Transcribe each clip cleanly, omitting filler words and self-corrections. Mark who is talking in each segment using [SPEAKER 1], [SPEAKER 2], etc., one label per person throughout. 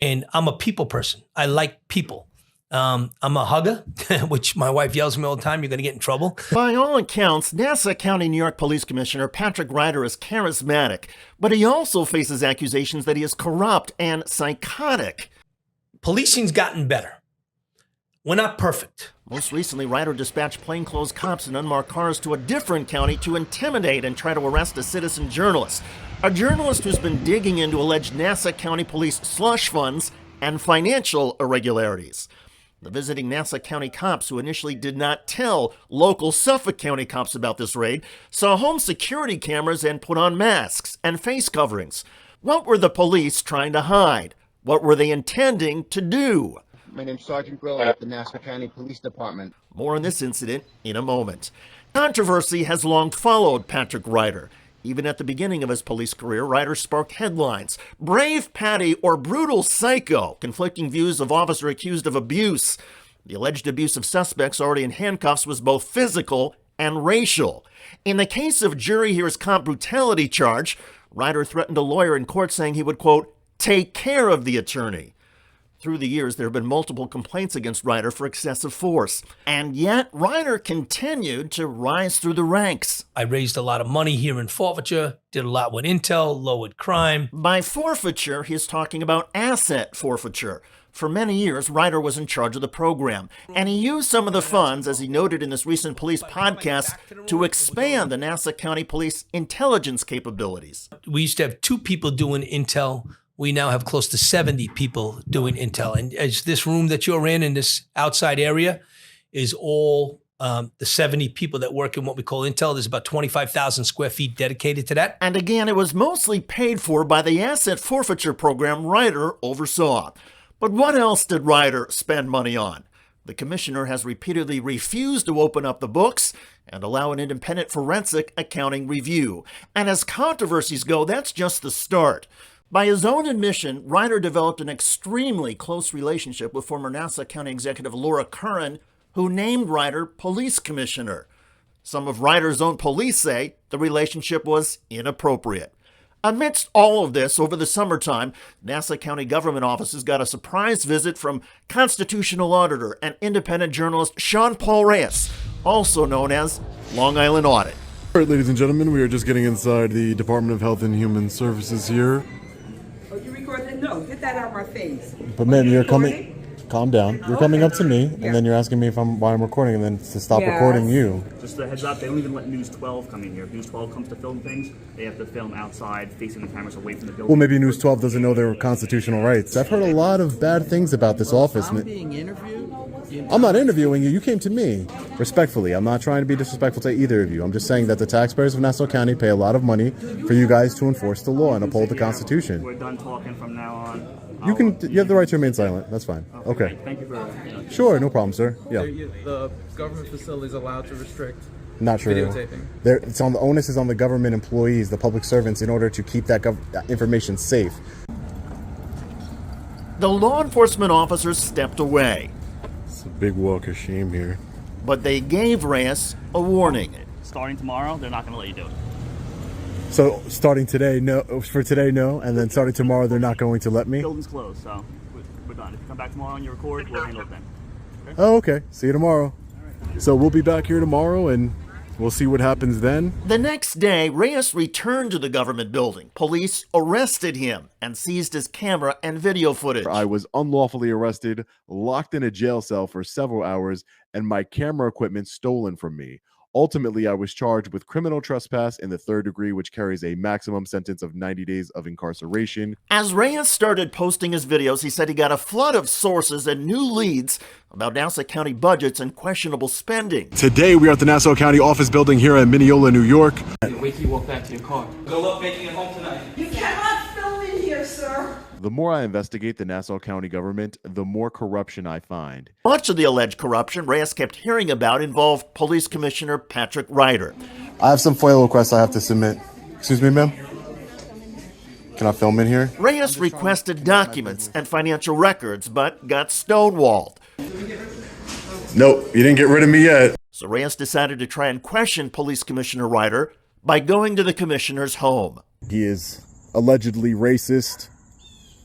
[SPEAKER 1] And I'm a people person. I like people. I'm a hugger, which my wife yells at me all the time, you're going to get in trouble.
[SPEAKER 2] By all accounts, Nassau County, New York Police Commissioner Patrick Ryder is charismatic, but he also faces accusations that he is corrupt and psychotic.
[SPEAKER 1] Policing's gotten better. We're not perfect.
[SPEAKER 2] Most recently, Ryder dispatched plainclothes cops in unmarked cars to a different county to intimidate and try to arrest a citizen journalist. A journalist who's been digging into alleged Nassau County Police slush funds and financial irregularities. The visiting Nassau County cops, who initially did not tell local Suffolk County cops about this raid, saw home security cameras and put on masks and face coverings. What were the police trying to hide? What were they intending to do?
[SPEAKER 3] My name's Sergeant Grill at the Nassau County Police Department.
[SPEAKER 2] More on this incident in a moment. Controversy has long followed Patrick Ryder. Even at the beginning of his police career, Ryder sparked headlines. Brave Patty or brutal psycho, conflicting views of officer accused of abuse. The alleged abuse of suspects already in handcuffs was both physical and racial. In the case of jury hears comp brutality charge, Ryder threatened a lawyer in court saying he would, quote, take care of the attorney. Through the years, there have been multiple complaints against Ryder for excessive force. And yet, Ryder continued to rise through the ranks.
[SPEAKER 1] I raised a lot of money here in forfeiture, did a lot with intel, lowered crime.
[SPEAKER 2] By forfeiture, he's talking about asset forfeiture. For many years, Ryder was in charge of the program, and he used some of the funds, as he noted in this recent police podcast, to expand the Nassau County Police intelligence capabilities.
[SPEAKER 1] We used to have 2 people doing intel. We now have close to 70 people doing intel. And as this room that you're in this outside area, is all the 70 people that work in what we call intel. There's about 25,000 square feet dedicated to that.
[SPEAKER 2] And again, it was mostly paid for by the asset forfeiture program Ryder oversaw. But what else did Ryder spend money on? The commissioner has repeatedly refused to open up the books and allow an independent forensic accounting review. And as controversies go, that's just the start. By his own admission, Ryder developed an extremely close relationship with former Nassau County Executive Laura Curran, who named Ryder police commissioner. Some of Ryder's own police say the relationship was inappropriate. Amidst all of this, over the summertime, Nassau County government offices got a surprise visit from constitutional auditor and independent journalist Paul Reyes, also known as Long Island Audit.
[SPEAKER 4] All right, ladies and gentlemen, we are just getting inside the Department of Health and Human Services here.
[SPEAKER 5] Oh, you recording? No, get that out of my face.
[SPEAKER 4] But ma'am, you're coming. Calm down. You're coming up to me, and then you're asking me why I'm recording, and then to stop recording you.
[SPEAKER 6] Just a heads up, they don't even let News 12 come in here. If News 12 comes to film things, they have to film outside, facing the cameras away from the building.
[SPEAKER 4] Well, maybe News 12 doesn't know their constitutional rights. I've heard a lot of bad things about this office.
[SPEAKER 5] I'm being interviewed?
[SPEAKER 4] I'm not interviewing you. You came to me. Respectfully, I'm not trying to be disrespectful to either of you. I'm just saying that the taxpayers of Nassau County pay a lot of money for you guys to enforce the law and uphold the Constitution.
[SPEAKER 6] We're done talking from now on.
[SPEAKER 4] You have the right to remain silent. That's fine. Okay.
[SPEAKER 6] Thank you for...
[SPEAKER 4] Sure, no problem, sir. Yeah.
[SPEAKER 7] The government facility is allowed to restrict
[SPEAKER 4] Not true.
[SPEAKER 7] videotaping.
[SPEAKER 4] It's on the onus is on the government employees, the public servants, in order to keep that information safe.
[SPEAKER 2] The law enforcement officers stepped away,
[SPEAKER 4] It's a big walk of shame here.
[SPEAKER 2] but they gave Reyes a warning.
[SPEAKER 6] Starting tomorrow, they're not going to let you do it.
[SPEAKER 4] So starting today, no. For today, no, and then starting tomorrow, they're not going to let me.
[SPEAKER 6] Building's closed, so we're done. If you come back tomorrow and you record, we'll handle it then. Okay?
[SPEAKER 4] Oh, okay. See you tomorrow. So we'll be back here tomorrow, and we'll see what happens then.
[SPEAKER 2] The next day, Reyes returned to the government building. Police arrested him and seized his camera and video footage.
[SPEAKER 4] I was unlawfully arrested, locked in a jail cell for several hours, and my camera equipment stolen from me. Ultimately, I was charged with criminal trespass in the 3rd degree, which carries a maximum sentence of 90 days of incarceration.
[SPEAKER 2] As Reyes started posting his videos, he said he got a flood of sources and new leads about Nassau County budgets and questionable spending.
[SPEAKER 4] Today, we are at the Nassau County office building here in Mineola, New York.
[SPEAKER 8] Wait till you walk back to your car. Good luck making it home tonight.
[SPEAKER 5] You cannot film in here, sir.
[SPEAKER 4] The more I investigate the Nassau County government, the more corruption I find.
[SPEAKER 2] Much of the alleged corruption Reyes kept hearing about involved Police Commissioner Patrick Ryder.
[SPEAKER 4] I have some FOIA requests I have to submit. Excuse me, ma'am? Can I film in here?
[SPEAKER 2] Reyes requested documents and financial records, but got stonewalled.
[SPEAKER 4] Nope, you didn't get rid of me yet.
[SPEAKER 2] So Reyes decided to try and question Police Commissioner Ryder by going to the commissioner's home.
[SPEAKER 4] He is allegedly racist,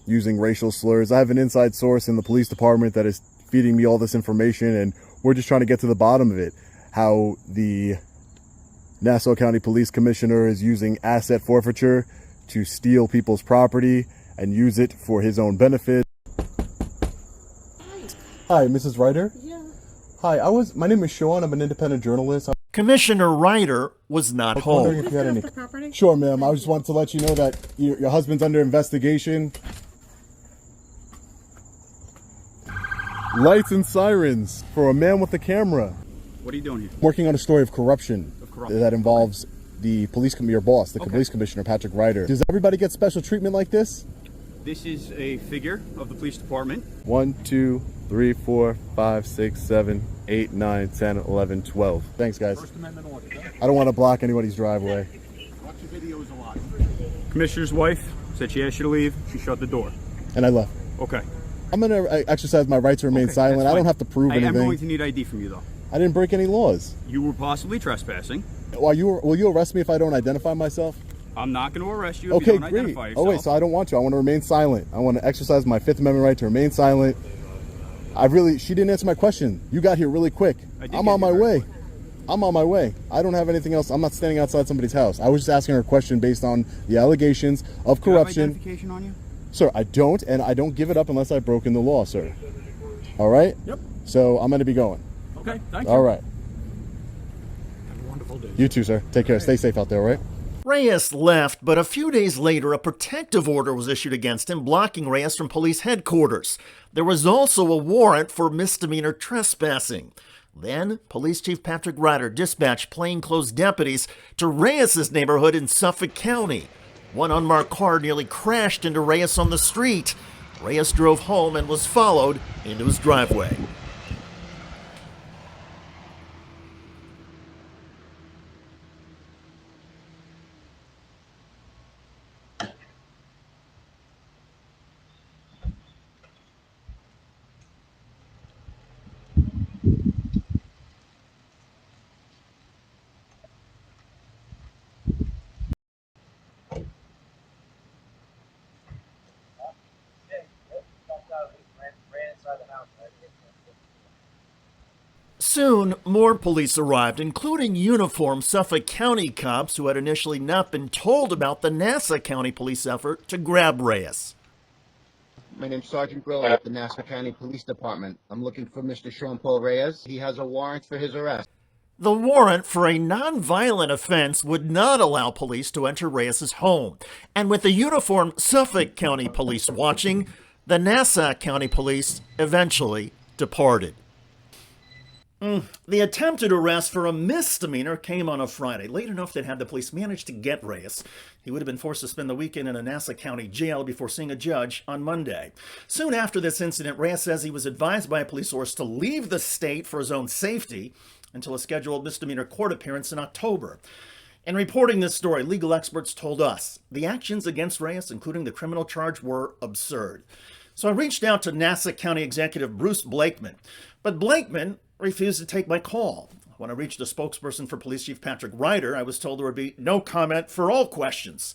[SPEAKER 4] using racial slurs. I have an inside source in the police department that is feeding me all this information, and we're just trying to get to the bottom of it. How the Nassau County Police Commissioner is using asset forfeiture to steal people's property and use it for his own benefit. Hi, Mrs. Ryder?
[SPEAKER 5] Yeah.
[SPEAKER 4] Hi, my name is Sean. I'm an independent journalist.
[SPEAKER 2] Commissioner Ryder was not home.
[SPEAKER 4] Wondering if you had any... Sure, ma'am. I just wanted to let you know that your husband's under investigation. Lights and sirens for a man with a camera.
[SPEAKER 9] What are you doing here?
[SPEAKER 4] Working on a story of corruption, that involves the police, your boss, the police commissioner, Patrick Ryder. Does everybody get special treatment like this?
[SPEAKER 9] This is a figure of the police department.
[SPEAKER 4] 1, 2, 3, 4, 5, 6, 7, 8, 9, 10, 11, 12. Thanks, guys.
[SPEAKER 9] First Amendment order.
[SPEAKER 4] I don't want to block anybody's driveway.
[SPEAKER 9] Watch the videos a lot. Commissioner's wife said she asked you to leave. She shut the door.
[SPEAKER 4] And I left.
[SPEAKER 9] Okay.
[SPEAKER 4] I'm going to exercise my right to remain silent. I don't have to prove anything.
[SPEAKER 9] I'm going to need ID from you, though.
[SPEAKER 4] I didn't break any laws.
[SPEAKER 9] You were possibly trespassing.
[SPEAKER 4] Will you arrest me if I don't identify myself?
[SPEAKER 9] I'm not going to arrest you if you don't identify yourself.
[SPEAKER 4] Oh, wait, so I don't want to. I want to remain silent. I want to exercise my Fifth Amendment right to remain silent. She didn't answer my question. You got here really quick. I'm on my way. I'm on my way. I don't have anything else. I'm not standing outside somebody's house. I was just asking her a question based on the allegations of corruption.
[SPEAKER 9] Do you have identification on you?
[SPEAKER 4] Sir, I don't, and I don't give it up unless I've broken the law, sir. All right?
[SPEAKER 9] Yep.
[SPEAKER 4] So I'm going to be going.
[SPEAKER 9] Okay, thank you.
[SPEAKER 4] All right.
[SPEAKER 9] Have a wonderful day.
[SPEAKER 4] You too, sir. Take care. Stay safe out there, all right?
[SPEAKER 2] Reyes left, but a few days later, a protective order was issued against him, blocking Reyes from police headquarters. There was also a warrant for misdemeanor trespassing. Then, Police Chief Patrick Ryder dispatched plainclothes deputies to Reyes' neighborhood in Suffolk County. One unmarked car nearly crashed into Reyes on the street. Reyes drove home and was followed into his driveway. Soon, more police arrived, including uniformed Suffolk County cops who had initially not been told about the Nassau County police effort to grab Reyes.
[SPEAKER 3] My name's Sergeant Grill at the Nassau County Police Department. I'm looking for Mr. Paul Reyes. He has a warrant for his arrest.
[SPEAKER 2] The warrant for a non-violent offense would not allow police to enter Reyes' home. And with the uniformed Suffolk County police watching, the Nassau County police eventually departed. The attempted arrest for a misdemeanor came on a Friday, late enough that had the police managed to get Reyes, he would have been forced to spend the weekend in a Nassau County jail before seeing a judge on Monday. Soon after this incident, Reyes says he was advised by a police source to leave the state for his own safety until a scheduled misdemeanor court appearance in October. In reporting this story, legal experts told us the actions against Reyes, including the criminal charge, were absurd. So I reached out to Nassau County Executive Bruce Blakeman, but Blakeman refused to take my call. When I reached a spokesperson for Police Chief Patrick Ryder, I was told there would be no comment for all questions.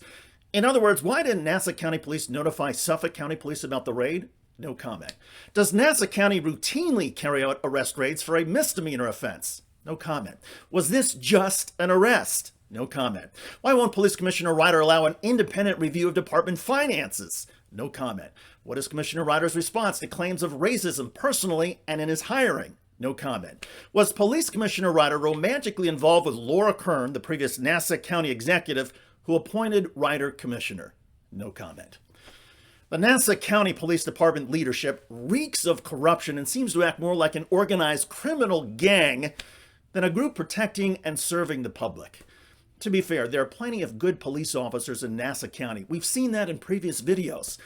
[SPEAKER 2] In other words, why didn't Nassau County Police notify Suffolk County Police about the raid? No comment. Does Nassau County routinely carry out arrest raids for a misdemeanor offense? No comment. Was this just an arrest? No comment. Why won't Police Commissioner Ryder allow an independent review of department finances? No comment. What is Commissioner Ryder's response to claims of racism personally and in his hiring? No comment. Was Police Commissioner Ryder romantically involved with Laura Kern, the previous Nassau County executive who appointed Ryder commissioner? No comment. The Nassau County Police Department leadership reeks of corruption and seems to act more like an organized criminal gang than a group protecting and serving the public. To be fair, there are plenty of good police officers in Nassau County. We've seen that in previous videos.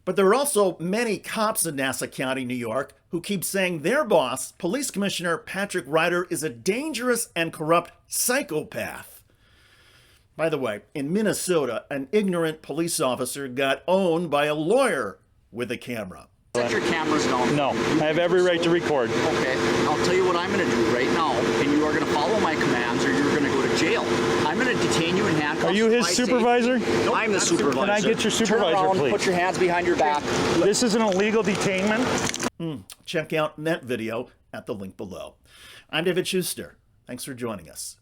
[SPEAKER 2] But there are also many cops in Nassau County, New York, who keep saying their boss, Police Commissioner Patrick Ryder, is a dangerous and corrupt psychopath. By the way, in Minnesota, an ignorant police officer got owned by a lawyer with a camera.
[SPEAKER 10] Set your cameras down.
[SPEAKER 9] No, I have every right to record.
[SPEAKER 10] Okay, I'll tell you what I'm going to do right now, and you are going to follow my commands or you're going to go to jail. I'm going to detain you in handcuffs.
[SPEAKER 9] Are you his supervisor?
[SPEAKER 10] No, I'm the supervisor.
[SPEAKER 9] Can I get your supervisor,
[SPEAKER 10] Turn around,
[SPEAKER 9] please?
[SPEAKER 10] put your hands behind your back.
[SPEAKER 9] This is an illegal detainment.
[SPEAKER 2] Check out that video at the link below. I'm David Shuster. Thanks for joining us.